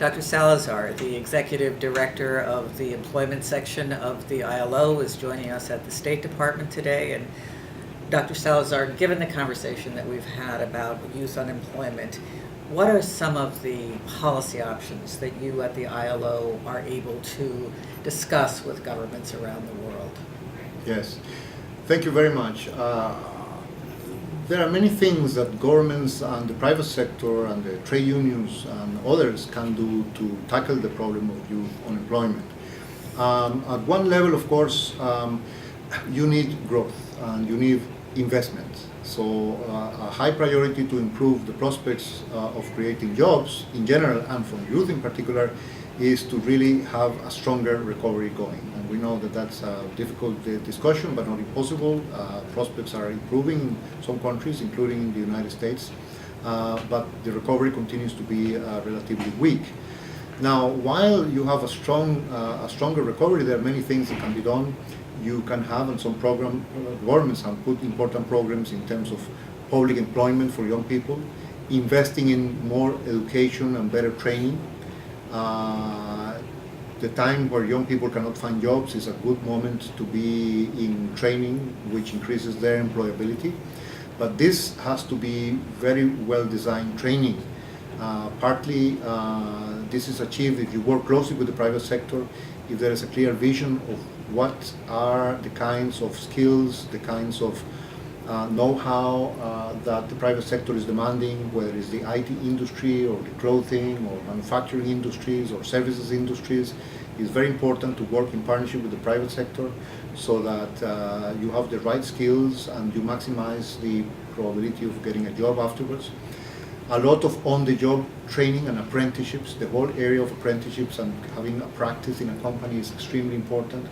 Dr. Salazar, the Executive Director of the Employment Section of the ILO, is joining us at the State Department today. And Dr. Salazar, given the conversation that we've had about youth unemployment, what are some of the policy options that you at the ILO are able to discuss with governments around the world? Yes, thank you very much. There are many things that governments and the private sector and the trade unions and others can do to tackle the problem of youth unemployment. At one level, of course, you need growth and you need investment. So a high priority to improve the prospects of creating jobs in general and for youth in particular is to really have a stronger recovery going. And we know that that's a difficult discussion, but not impossible. Prospects are improving in some countries, including in the United States, but the recovery continues to be relatively weak. Now, while you have a stronger recovery, there are many things that can be done. You can have, and some governments have put important programs in terms of public employment for young people, investing in more education and better training. The time where young people cannot find jobs is a good moment to be in training, which increases their employability. But this has to be very well designed training. Partly this is achieved if you work closely with the private sector, if there is a clear vision of what are the kinds of skills, the kinds of know-how that the private sector is demanding, whether it's the IT industry or the clothing or manufacturing industries or services industries. It's very important to work in partnership with the private sector so that you have the right skills and you maximize the probability of getting a job afterwards. A lot of on-the-job training and apprenticeships. The whole area of apprenticeships and having a practice in a company is extremely important.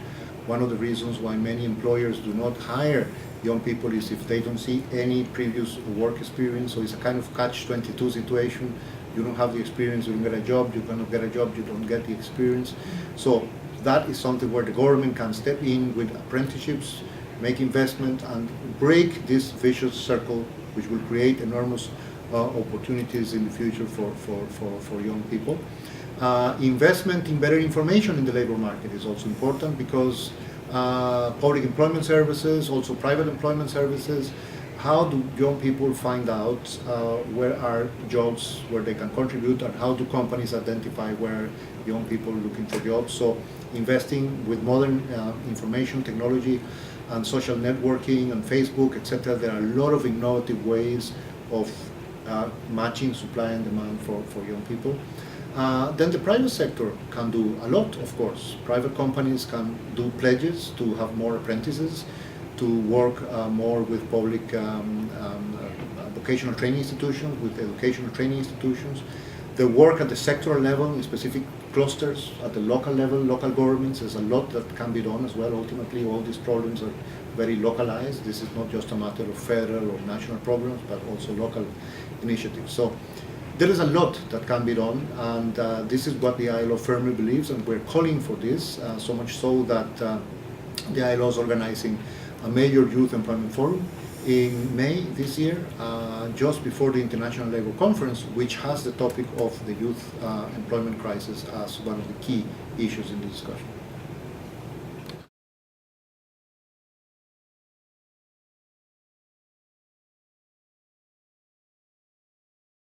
One of the reasons why many employers do not hire young people is if they don't see any previous work experience. So it's a kind of catch-22 situation. You don't have the experience, you don't get a job. You cannot get a job, you don't get the experience. So that is something where the government can step in with apprenticeships, make investment, and break this vicious circle, which will create enormous opportunities in the future for young people. Investment in better information in the labor market is also important because public employment services, also private employment services, how do young people find out where are jobs where they can contribute, and how do companies identify where young people are looking for jobs? So investing with modern information technology and social networking and Facebook, etc. There are a lot of innovative ways of matching supply and demand for young people. Then the private sector can do a lot, of course. Private companies can do pledges to have more apprentices, to work more with public vocational training institutions, with educational training institutions. The work at the sectoral level in specific clusters, at the local level, local governments, there's a lot that can be done as well. Ultimately, all these problems are very localized. This is not just a matter of federal or national problems, but also local initiatives. So there is a lot that can be done, and this is what the ILO firmly believes, and we're calling for this, so much so that the ILO is organizing a major youth employment forum in May this year, just before the International Labour Conference, which has the topic of the youth employment crisis as one of the key issues in the discussion.